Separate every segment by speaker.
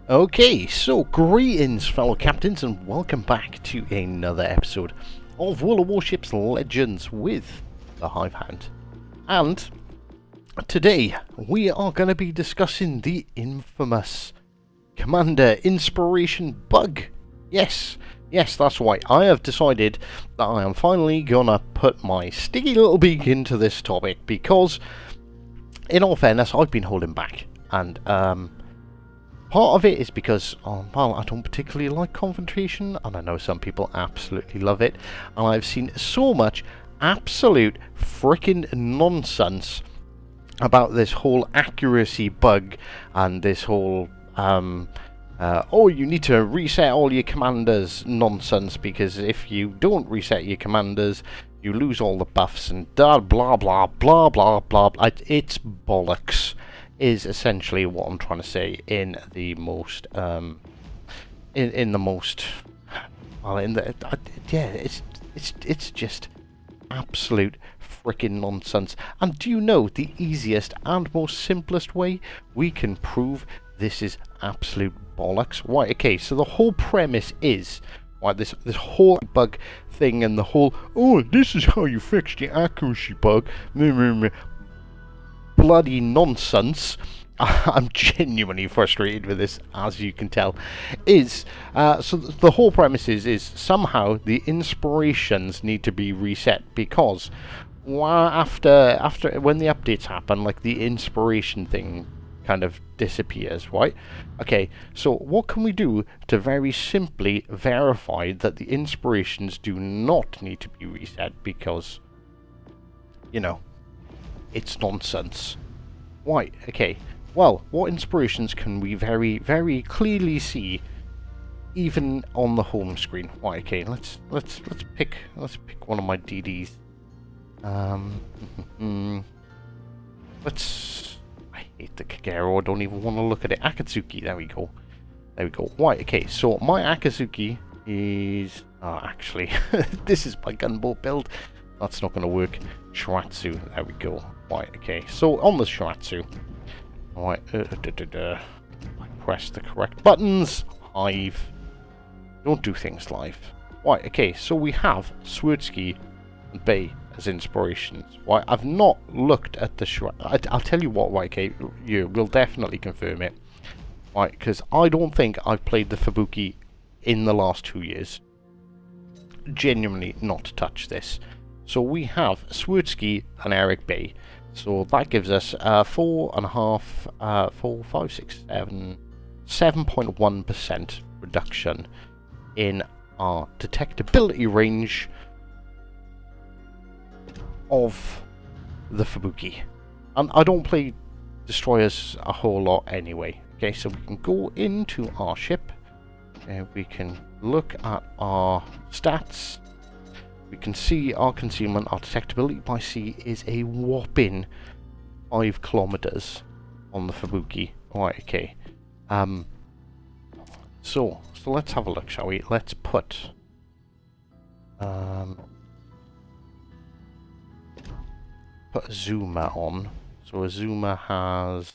Speaker 1: Okay, so greetings fellow captains and welcome back to another episode of World of Warships Legends with the Hive Hound. And today we are going to be discussing the infamous Commander Inspiration bug. Yes, that's right. I have decided that I am finally gonna put my sticky little beak into this topic because, in all fairness, I've been holding back. And, part of it is because, well, I don't particularly like confrontation, and I know some people absolutely love it, and I've seen so much absolute freaking nonsense about this whole accuracy bug and this whole, oh, you need to reset all your commanders nonsense, because if you don't reset your commanders, you lose all the buffs, and blah, blah, blah, blah, blah, blah. It's bollocks. Is essentially what I'm trying to say in the most in the most well in the yeah, it's just absolute freaking nonsense. And do you know the easiest and most simplest way we can prove this is absolute bollocks? Right, okay, so the whole premise is, right, this whole bug thing and the whole, oh, this is how you fix the accuracy bug, bloody nonsense. I'm genuinely frustrated with this, as you can tell. So the whole premise is somehow the inspirations need to be reset, because after when the updates happen, like, the inspiration thing kind of disappears, right? Okay, so what can we do to very simply verify that the inspirations do not need to be reset? Because, you know, it's nonsense. Right, okay. Well, what inspirations can we very, very clearly see even on the home screen? Right, okay, let's pick one of my DDs. I hate the Kagero, I don't even want to look at it. Akatsuki, there we go. Right, okay, so my Akatsuki is actually this is my gunboat build. That's not gonna work. Shiratsu, there we go. Right, okay, so on the Shiratsu, alright, press the correct buttons. Hive, don't do things live. Right, okay, so we have Swirsky and Bay as inspirations. Right, I've not looked at the Shiratsu. I'll tell you what, right, okay, you will definitely confirm it. Right, because I don't think I've played the Fubuki in the last 2 years. Genuinely not touched this. So we have Swirsky and Eric Bay. So that gives us 7.1% reduction in our detectability range of the Fubuki. And I don't play destroyers a whole lot anyway. Okay, so we can go into our ship and we can look at our stats. We can see our concealment, our detectability by sea is a whopping 5 kilometers on the Fubuki. Alright, okay. So let's have a look, shall we? Let's put a zoomer on. So a zoomer has,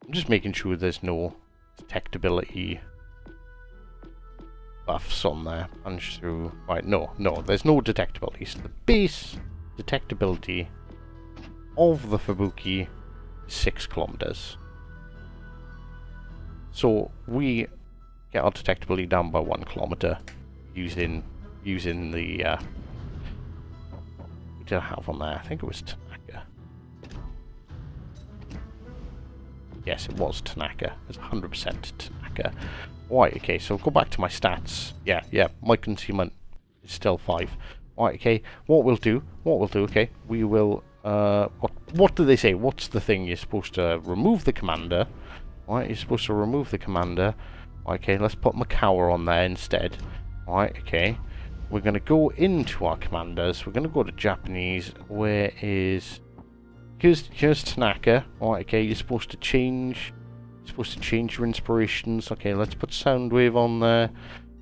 Speaker 1: I'm just making sure there's no detectability buffs on there. Punch through. Right, no, there's no detectability. So the base detectability of the Fubuki is 6 kilometers. So we get our detectability down by 1 kilometer using the what did I have on there? I think it was Tanaka. Yes, it was Tanaka. It's 100% Tanaka. Right, okay, so go back to my stats. Yeah, my concealment is still 5. Right, okay, what we'll do, okay, we will, what do they say? What's the thing? You're supposed to remove the commander. Right, you're supposed to remove the commander. Right, okay, let's put Makawa on there instead. Right, okay, we're going to go into our commanders. We're going to go to Japanese. Where is... Here's Tanaka. Right, okay, you're supposed to change your inspirations. Okay, let's put Soundwave on there.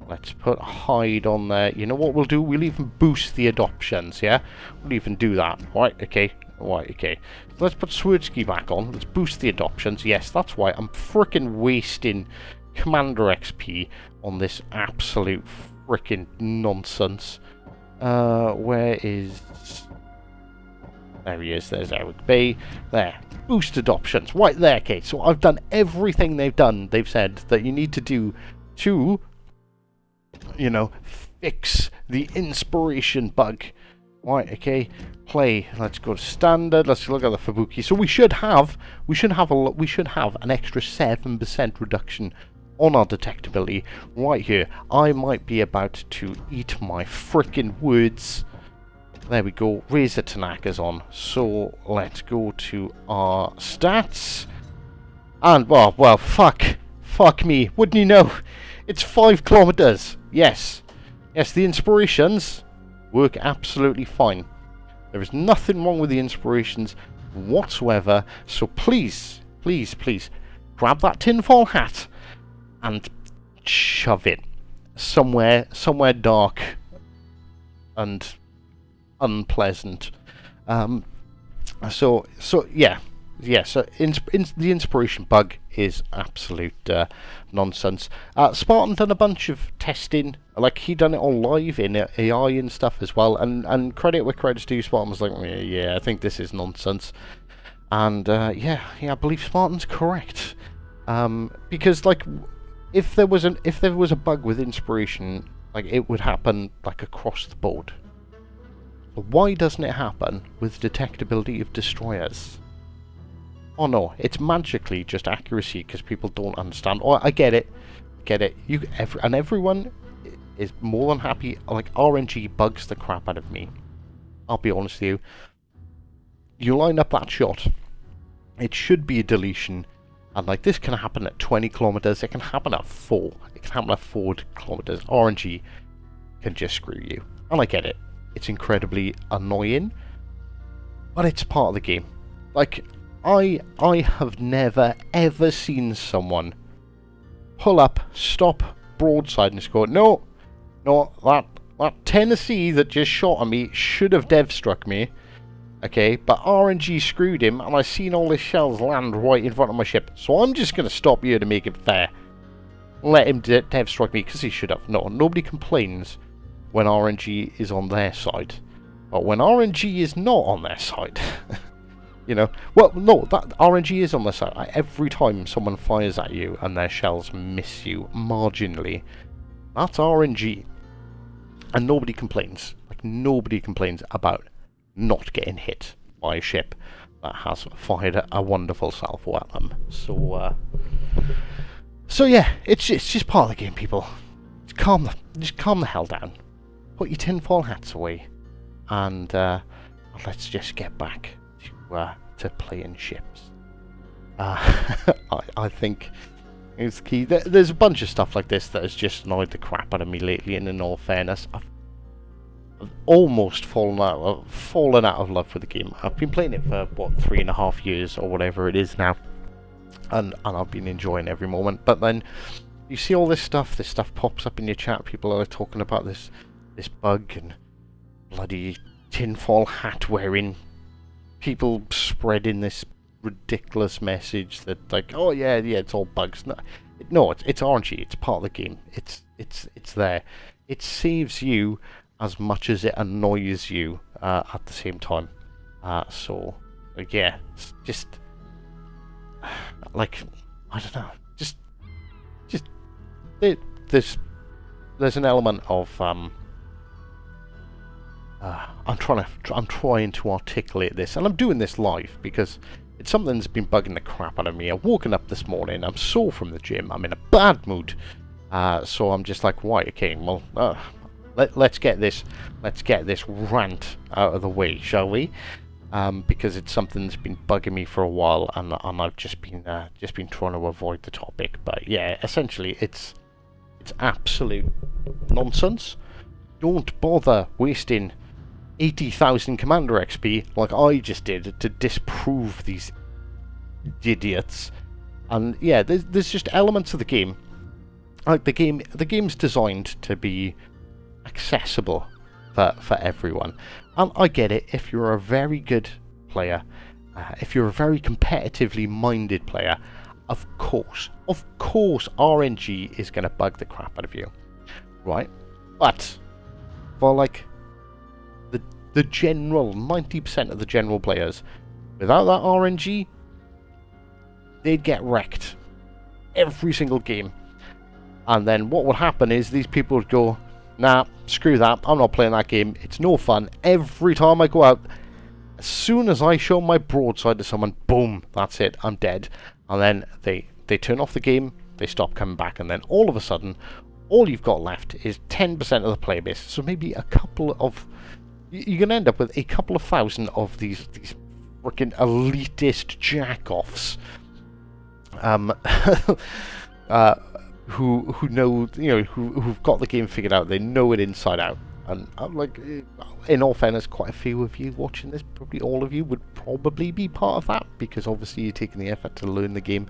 Speaker 1: Let's put Hide on there. You know what we'll do? We'll even boost the adoptions, yeah? We'll even do that. Right, okay. Right, okay. Let's put Swirsky back on. Let's boost the adoptions. Yes, that's why I'm frickin' wasting Commander XP on this absolute frickin' nonsense. Where is... There he is. There's Eric B. There. Boost adoptions. Right there, okay. So I've done everything they've said that you need to do to, you know, fix the inspiration bug. Right, okay. Play. Let's go to standard. Let's look at the Fubuki. So we should have an extra 7% reduction on our detectability right here. I might be about to eat my frickin' words. There we go. Razor Tanaka's on. So let's go to our stats. And well, fuck me. Wouldn't you know? It's 5 kilometers. Yes, the inspirations work absolutely fine. There is nothing wrong with the inspirations whatsoever. So please, grab that tinfoil hat and shove it somewhere dark and unpleasant. So yeah. So the inspiration bug is absolute nonsense. Spartan done a bunch of testing, like he done it all live in AI and stuff as well. And credit where credit's due, Spartan was like, yeah, I think this is nonsense. And yeah, I believe Spartan's correct. Because like, if there was a bug with inspiration, like it would happen like across the board. Why doesn't it happen with detectability of destroyers? Oh no, it's magically just accuracy because people don't understand. Oh, I get it. Everyone is more than happy. Like, RNG bugs the crap out of me. I'll be honest with you. You line up that shot, it should be a deletion, and like this can happen at 20 kilometers. It can happen at 4. It can happen at 4 kilometers. RNG can just screw you, and I get it. It's incredibly annoying, but it's part of the game. Like, I have never ever seen someone pull up, stop broadside and just go, no, that Tennessee that just shot at me should have dev struck me, okay, but RNG screwed him and I seen all his shells land right in front of my ship, so I'm just going to stop here to make it fair. Let him dev strike me because he should have. No, nobody complains when RNG is on their side, but when RNG is not on their side, you know, well, no, that RNG is on their side. Every time someone fires at you and their shells miss you marginally, that's RNG, and nobody complains. Like, nobody complains about not getting hit by a ship that has fired a wonderful salvo at them. So yeah, it's just part of the game, people. Just calm the hell down. Put your tinfoil hats away, and let's just get back to playing ships. I think it's key. There's a bunch of stuff like this that has just annoyed the crap out of me lately, and in all fairness, I've almost fallen out of love with the game. I've been playing it for, what, 3.5 years or whatever it is now, and I've been enjoying every moment. But then you see all this stuff pops up in your chat, people are talking about this bug, and bloody tinfoil hat wearing people spreading this ridiculous message that, like, oh yeah, it's all bugs. No, it's RNG. It's part of the game. It's there. It saves you as much as it annoys you at the same time. So yeah, it's just like, I don't know. Just there's an element of I'm trying to articulate this, and I'm doing this live because it's something that's been bugging the crap out of me. I've woken up this morning, I'm sore from the gym, I'm in a bad mood, so I'm just like, right, okay, well, let's get this rant out of the way, shall we? Because it's something that's been bugging me for a while, and I've just been trying to avoid the topic. But yeah, essentially, it's absolute nonsense. Don't bother wasting 80,000 Commander XP like I just did to disprove these idiots. And yeah, there's just elements of the game, like the game's designed to be accessible for everyone. And I get it, if you're a very good player, if you're a very competitively minded player, of course, RNG is going to bug the crap out of you, right? But for like the general 90% of the general players, without that RNG, they'd get wrecked every single game. And then what would happen is these people would go, nah, screw that, I'm not playing that game, it's no fun. Every time I go out, as soon as I show my broadside to someone, boom, that's it, I'm dead. And then they turn off the game, they stop coming back, and then all of a sudden, all you've got left is 10% of the player base. So maybe a couple of... You're going to end up with a couple of thousand of these freaking elitist jack-offs. Who know, you know, who've got the game figured out. They know it inside out. And like, in all fairness, quite a few of you watching this, probably all of you, would probably be part of that, because obviously you're taking the effort to learn the game.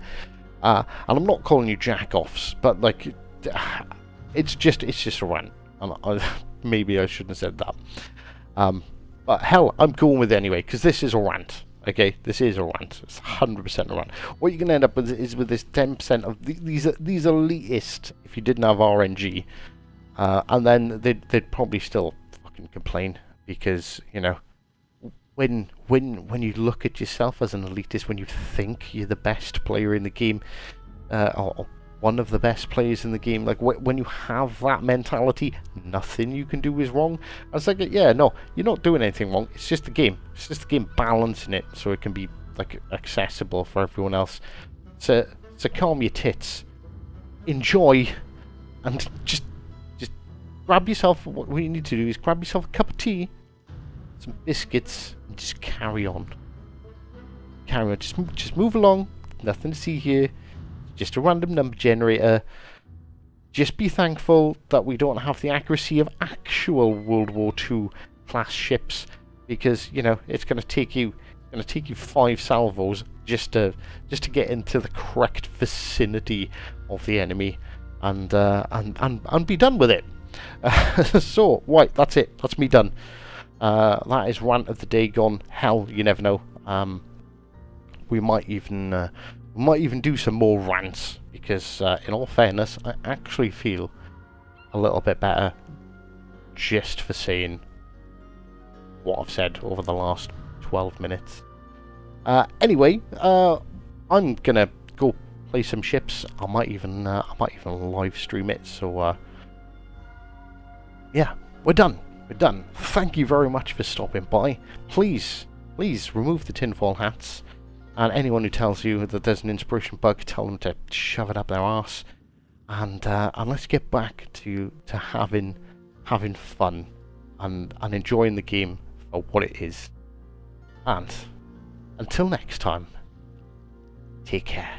Speaker 1: And I'm not calling you jack-offs, but like, it's just a rant. And maybe I shouldn't have said that. But hell, I'm going with it anyway, because this is a rant. Okay, this is a rant. It's 100% a rant. What you're going to end up with is with this 10% of these elitist, if you didn't have RNG, and then they'd probably still fucking complain, because, you know, when you look at yourself as an elitist, when you think you're the best player in the game, or one of the best players in the game, like when you have that mentality, nothing you can do is wrong. I was like, yeah, no, you're not doing anything wrong. It's just the game. It's just the game balancing it so it can be like accessible for everyone else. So calm your tits, enjoy, and just grab yourself. What you need to do is grab yourself a cup of tea, some biscuits, and just carry on. Carry on. Just move along. Nothing to see here. Just a random number generator. Just be thankful that we don't have the accuracy of actual World War II class ships, because, you know, it's going to take you 5 salvos just to get into the correct vicinity of the enemy, and be done with it. So right, that's it. That's me done. That is rant of the day gone. Hell, you never know. We might even do some more rants, because in all fairness, I actually feel a little bit better just for saying what I've said over the last 12 minutes. Anyway, I'm gonna go play some ships. I might even live stream it. So yeah, we're done. Thank you very much for stopping by. Please remove the tinfoil hats. And anyone who tells you that there's an inspiration bug, tell them to shove it up their arse. And let's get back to having fun and enjoying the game for what it is. And until next time, take care.